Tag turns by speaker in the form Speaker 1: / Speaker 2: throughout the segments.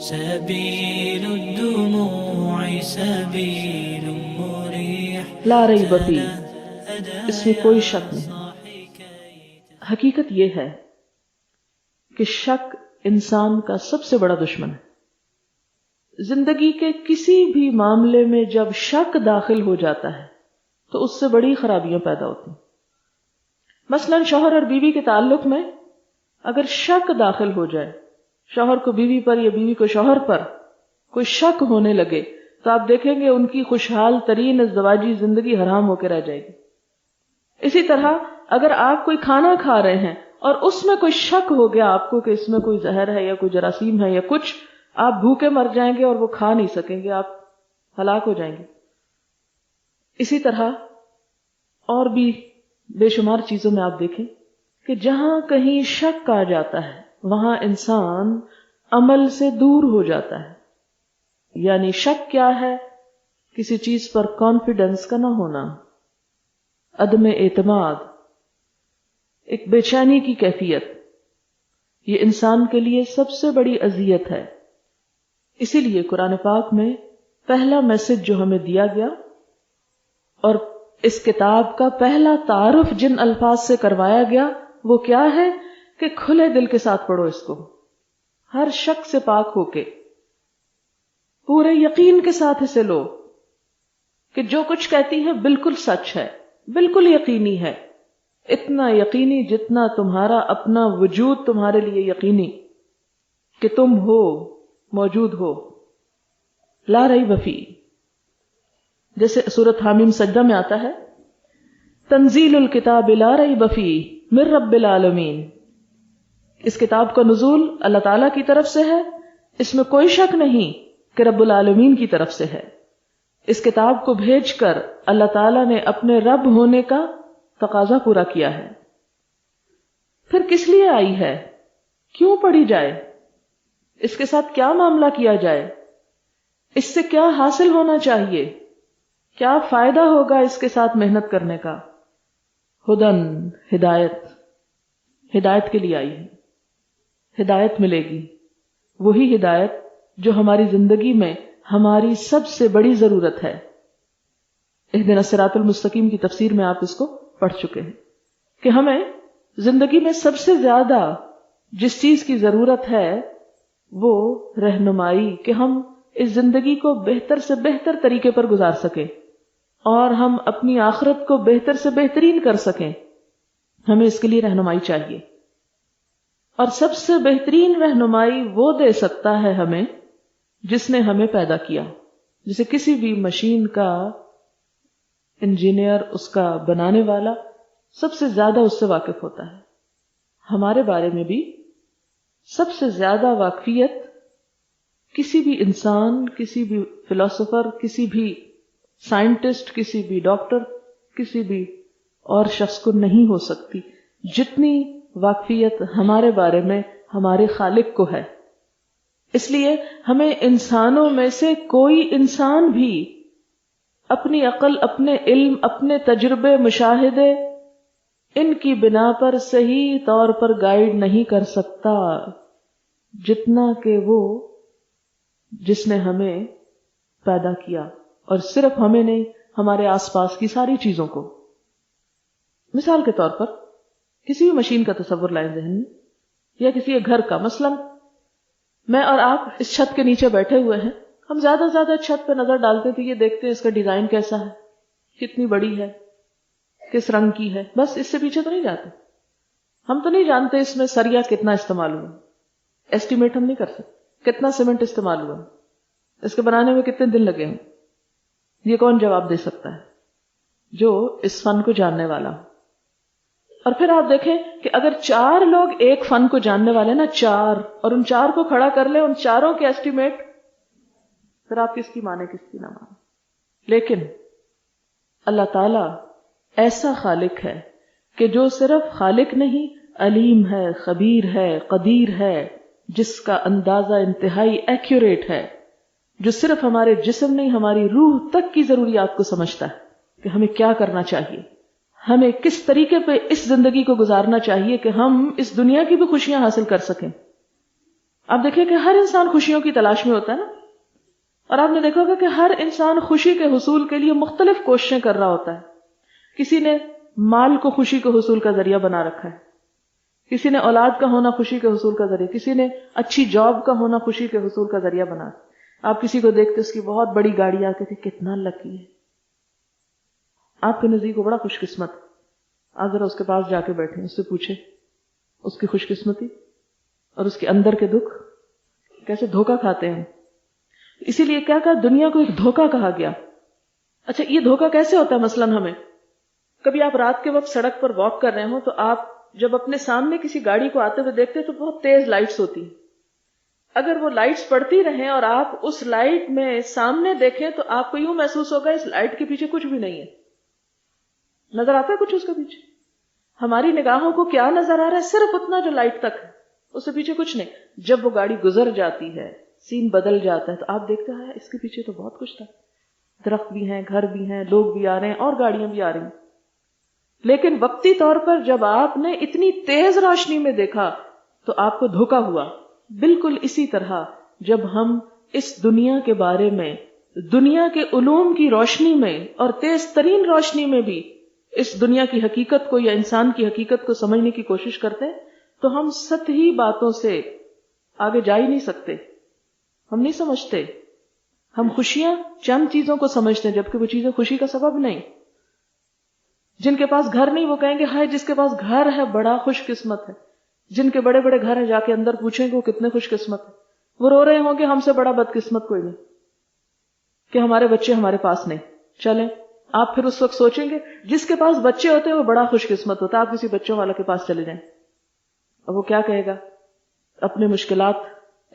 Speaker 1: سبيل الدموع سبيل مريح
Speaker 2: لا ریب فی، اس میں کوئی شک نہیں۔ حقیقت یہ ہے کہ شک انسان کا سب سے بڑا دشمن ہے۔ زندگی کے کسی بھی معاملے میں جب شک داخل ہو جاتا ہے تو اس سے بڑی خرابیاں پیدا ہوتی ہیں۔ مثلا شوہر اور بیوی کے تعلق میں اگر شک داخل ہو جائے، شوہر کو بیوی پر یا بیوی کو شوہر پر کوئی شک ہونے لگے، تو آپ دیکھیں گے ان کی خوشحال ترین ازدواجی زندگی حرام ہو کے رہ جائے گی۔ اسی طرح اگر آپ کوئی کھانا کھا رہے ہیں اور اس میں کوئی شک ہو گیا آپ کو کہ اس میں کوئی زہر ہے یا کوئی جراثیم ہے یا کچھ، آپ بھوکے مر جائیں گے اور وہ کھا نہیں سکیں گے، آپ ہلاک ہو جائیں گے۔ اسی طرح اور بھی بے شمار چیزوں میں آپ دیکھیں کہ جہاں کہیں شک آ جاتا ہے وہاں انسان عمل سے دور ہو جاتا ہے۔ یعنی شک کیا ہے؟ کسی چیز پر کانفیڈنس کا نہ ہونا، عدم اعتماد، ایک بے چینی کی کیفیت، یہ انسان کے لیے سب سے بڑی اذیت ہے۔ اسی لیے قرآن پاک میں پہلا میسج جو ہمیں دیا گیا اور اس کتاب کا پہلا تعارف جن الفاظ سے کروایا گیا وہ کیا ہے کہ کھلے دل کے ساتھ پڑھو اس کو، ہر شک سے پاک ہو کے، پورے یقین کے ساتھ اسے لو کہ جو کچھ کہتی ہے بالکل سچ ہے، بالکل یقینی ہے، اتنا یقینی جتنا تمہارا اپنا وجود تمہارے لیے یقینی کہ تم ہو، موجود ہو۔ لا ریب فی، جیسے سورۃ حامیم سجدہ میں آتا ہے، تنزیل الکتاب لا ریب فی من رب العالمین، اس کتاب کا نزول اللہ تعالیٰ کی طرف سے ہے، اس میں کوئی شک نہیں کہ رب العالمین کی طرف سے ہے۔ اس کتاب کو بھیج کر اللہ تعالیٰ نے اپنے رب ہونے کا تقاضا پورا کیا ہے۔ پھر کس لیے آئی ہے؟ کیوں پڑھی جائے؟ اس کے ساتھ کیا معاملہ کیا جائے؟ اس سے کیا حاصل ہونا چاہیے؟ کیا فائدہ ہوگا اس کے ساتھ محنت کرنے کا؟ ہدن، ہدایت، ہدایت کے لیے آئی ہے، ہدایت ملے گی، وہی ہدایت جو ہماری زندگی میں ہماری سب سے بڑی ضرورت ہے۔ اہدنا الصراط المستقیم کی تفسیر میں آپ اس کو پڑھ چکے ہیں کہ ہمیں زندگی میں سب سے زیادہ جس چیز کی ضرورت ہے وہ رہنمائی، کہ ہم اس زندگی کو بہتر سے بہتر طریقے پر گزار سکیں اور ہم اپنی آخرت کو بہتر سے بہترین کر سکیں، ہمیں اس کے لیے رہنمائی چاہیے۔ اور سب سے بہترین رہنمائی وہ دے سکتا ہے ہمیں جس نے ہمیں پیدا کیا۔ جسے کسی بھی مشین کا انجینئر، اس کا بنانے والا سب سے زیادہ اس سے واقف ہوتا ہے۔ ہمارے بارے میں بھی سب سے زیادہ واقفیت کسی بھی انسان، کسی بھی فلسفر، کسی بھی سائنٹسٹ، کسی بھی ڈاکٹر، کسی بھی اور شخص کو نہیں ہو سکتی جتنی واقفیت ہمارے بارے میں ہمارے خالق کو ہے۔ اس لیے ہمیں انسانوں میں سے کوئی انسان بھی اپنی عقل، اپنے علم، اپنے تجربے، مشاہدے، ان کی بنا پر صحیح طور پر گائیڈ نہیں کر سکتا جتنا کہ وہ جس نے ہمیں پیدا کیا، اور صرف ہمیں نہیں، ہمارے آس پاس کی ساری چیزوں کو۔ مثال کے طور پر کسی بھی مشین کا تصور لائیں ذہن میں، یا کسی گھر کا۔ مثلا میں اور آپ اس چھت کے نیچے بیٹھے ہوئے ہیں، ہم زیادہ سے زیادہ چھت پہ نظر ڈالتے تھے، یہ دیکھتے ہیں اس کا ڈیزائن کیسا ہے، کتنی بڑی ہے، کس رنگ کی ہے، بس اس سے پیچھے تو نہیں جاتے۔ ہم تو نہیں جانتے اس میں سریا کتنا استعمال ہوا، ایسٹیمیٹ ہم نہیں کر سکتے کتنا سیمنٹ استعمال ہوا، اس کے بنانے میں کتنے دن لگے ہوں۔ یہ کون جواب دے سکتا ہے؟ جو اس فن کو جاننے والا ہو۔ اور پھر آپ دیکھیں کہ اگر 4 لوگ ایک فن کو جاننے والے نا، 4، اور ان 4 کو کھڑا کر لیں، ان 4 کے ایسٹیمیٹ، پھر آپ کس کی مانیں کس کی نہ مانیں۔ لیکن اللہ تعالی ایسا خالق ہے کہ جو صرف خالق نہیں، علیم ہے، خبیر ہے، قدیر ہے، جس کا اندازہ انتہائی ایکوریٹ ہے، جو صرف ہمارے جسم نہیں، ہماری روح تک کی ضروریات کو سمجھتا ہے کہ ہمیں کیا کرنا چاہیے، ہمیں کس طریقے پہ اس زندگی کو گزارنا چاہیے کہ ہم اس دنیا کی بھی خوشیاں حاصل کر سکیں۔ آپ دیکھیں کہ ہر انسان خوشیوں کی تلاش میں ہوتا ہے نا، اور آپ نے دیکھا ہوگا کہ ہر انسان خوشی کے حصول کے لیے مختلف کوششیں کر رہا ہوتا ہے۔ کسی نے مال کو خوشی کے حصول کا ذریعہ بنا رکھا ہے، کسی نے اولاد کا ہونا خوشی کے حصول کا ذریعہ، کسی نے اچھی جاب کا ہونا خوشی کے حصول کا ذریعہ بنا۔ آپ کسی کو دیکھتے اس کی بہت بڑی گاڑی آتے تھے، کتنا لکی ہے، آپ کے نزدیک وہ بڑا خوش قسمت۔ آپ ذرا اس کے پاس جا کے بیٹھیں، اس سے پوچھیں اس کی خوش قسمتی اور اس کے اندر کے دکھ، کیسے دھوکہ کھاتے ہیں۔ اسی لیے کیا کہا، دنیا کو ایک دھوکہ کہا گیا۔ اچھا یہ دھوکہ کیسے ہوتا ہے؟ مثلاً ہمیں کبھی آپ رات کے وقت سڑک پر واک کر رہے ہوں تو آپ جب اپنے سامنے کسی گاڑی کو آتے ہوئے دیکھتے تو بہت تیز لائٹس ہوتی ہیں، اگر وہ لائٹس پڑتی رہیں اور آپ اس لائٹ میں سامنے دیکھیں تو آپ کو یوں محسوس ہوگا اس لائٹ کے پیچھے کچھ بھی نہیں ہے۔ نظر آتا ہے کچھ اس کے پیچھے؟ ہماری نگاہوں کو کیا نظر آ رہا ہے؟ صرف اتنا جو لائٹ تک ہے، اس سے پیچھے کچھ نہیں۔ جب وہ گاڑی گزر جاتی ہے، سین بدل جاتا ہے تو آپ دیکھتے ہیں اس کے پیچھے تو بہت کچھ تھا، درخت بھی ہیں، گھر بھی ہیں، لوگ بھی آ رہے ہیں اور گاڑیاں بھی آ رہی ہیں۔ لیکن وقتی طور پر جب آپ نے اتنی تیز روشنی میں دیکھا تو آپ کو دھوکا ہوا۔ بالکل اسی طرح جب ہم اس دنیا کے بارے میں، دنیا کے علوم کی روشنی میں اور تیز ترین روشنی میں بھی اس دنیا کی حقیقت کو یا انسان کی حقیقت کو سمجھنے کی کوشش کرتے ہیں تو ہم سطحی باتوں سے آگے جا ہی نہیں سکتے، ہم نہیں سمجھتے۔ ہم خوشیاں چند چیزوں کو سمجھتے ہیں جبکہ وہ چیزیں خوشی کا سبب نہیں۔ جن کے پاس گھر نہیں وہ کہیں گے ہائے جس کے پاس گھر ہے بڑا خوش قسمت ہے، جن کے بڑے بڑے گھر ہیں جا کے اندر پوچھیں کہ وہ کتنے خوش قسمت ہیں، وہ رو رہے ہوں کہ ہم سے بڑا بدقسمت کوئی نہیں کہ ہمارے بچے ہمارے پاس نہیں۔ چلیں آپ پھر اس وقت سوچیں گے جس کے پاس بچے ہوتے ہیں وہ بڑا خوش قسمت ہوتا ہے، آپ کسی بچوں والے کے پاس چلے جائیں اور وہ کیا کہے گا، اپنے مشکلات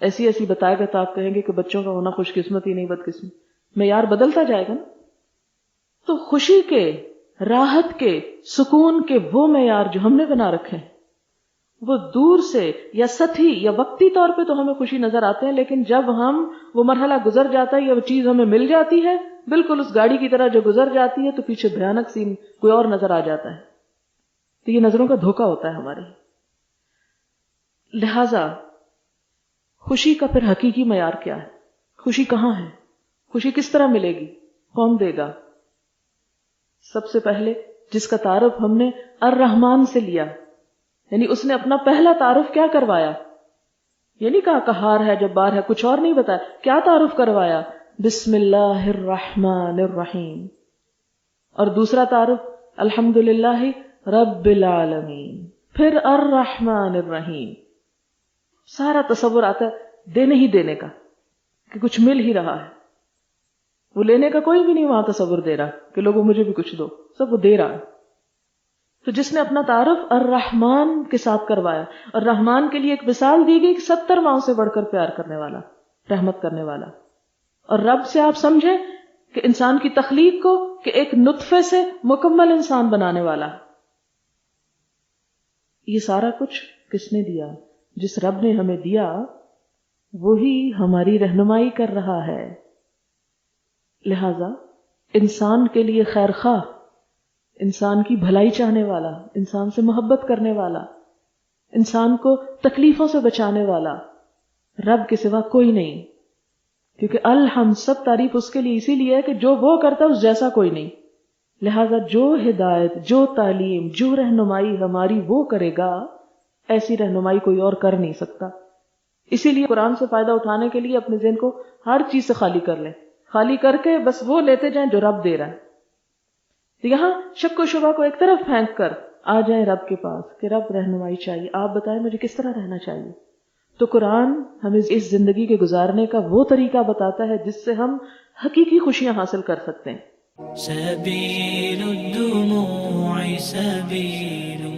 Speaker 2: ایسی ایسی بتائے گا تو آپ کہیں گے کہ بچوں کا ہونا خوش قسمت ہی نہیں بدقسمت۔ معیار بدلتا جائے گا نا۔ تو خوشی کے، راحت کے، سکون کے وہ معیار جو ہم نے بنا رکھے ہیں وہ دور سے یا سطحی یا وقتی طور پہ تو ہمیں خوشی نظر آتے ہیں، لیکن جب ہم وہ مرحلہ گزر جاتا ہے یا وہ چیز ہمیں مل جاتی ہے بالکل اس گاڑی کی طرح جو گزر جاتی ہے تو پیچھے بھیانک سین کوئی اور نظر آ جاتا ہے۔ تو یہ نظروں کا دھوکہ ہوتا ہے ہمارے۔ لہذا خوشی کا پھر حقیقی معیار کیا ہے؟ خوشی کہاں ہے؟ خوشی کس طرح ملے گی؟ کون دے گا؟ سب سے پہلے جس کا تعارف ہم نے الرحمن سے لیا، یعنی اس نے اپنا پہلا تعارف کیا کروایا؟ یہ نہیں کہا قہار ہے، جبار ہے، کچھ اور نہیں بتایا، کیا تعارف کروایا؟ بسم اللہ الرحمن الرحیم۔ اور دوسرا تعارف الحمدللہ رب العالمین، پھر الرحمن الرحیم۔ سارا تصور آتا ہے دینے ہی دینے کا کہ کچھ مل ہی رہا ہے، وہ لینے کا کوئی بھی نہیں وہاں تصور دے رہا کہ لوگوں مجھے بھی کچھ دو، سب وہ دے رہا ہے۔ تو جس نے اپنا تعارف الرحمن کے ساتھ کروایا، اور رحمان کے لیے ایک مثال دی گئی کہ 70 ماؤں سے بڑھ کر پیار کرنے والا، رحمت کرنے والا۔ اور رب سے آپ سمجھیں کہ انسان کی تخلیق کو کہ ایک نطفے سے مکمل انسان بنانے والا۔ یہ سارا کچھ کس نے دیا؟ جس رب نے ہمیں دیا وہی ہماری رہنمائی کر رہا ہے۔ لہذا انسان کے لیے خیر خواہ، انسان کی بھلائی چاہنے والا، انسان سے محبت کرنے والا، انسان کو تکلیفوں سے بچانے والا رب کے سوا کوئی نہیں، کیونکہ الحمد سب تعریف اس کے لیے اسی لیے ہے کہ جو وہ کرتا ہے اس جیسا کوئی نہیں۔ لہذا جو ہدایت، جو تعلیم، جو رہنمائی ہماری وہ کرے گا، ایسی رہنمائی کوئی اور کر نہیں سکتا۔ اسی لیے قرآن سے فائدہ اٹھانے کے لیے اپنے ذہن کو ہر چیز سے خالی کر لیں، خالی کر کے بس وہ لیتے جائیں جو رب دے رہا ہے۔ تو یہاں شک و شبہ کو ایک طرف پھینک کر آ جائیں رب کے پاس کہ رب رہنمائی چاہیے، آپ بتائیں مجھے کس طرح رہنا چاہیے۔ تو قرآن ہمیں اس زندگی کے گزارنے کا وہ طریقہ بتاتا ہے جس سے ہم حقیقی خوشیاں حاصل کر سکتے ہیں۔
Speaker 1: سبيل الدموع سبيل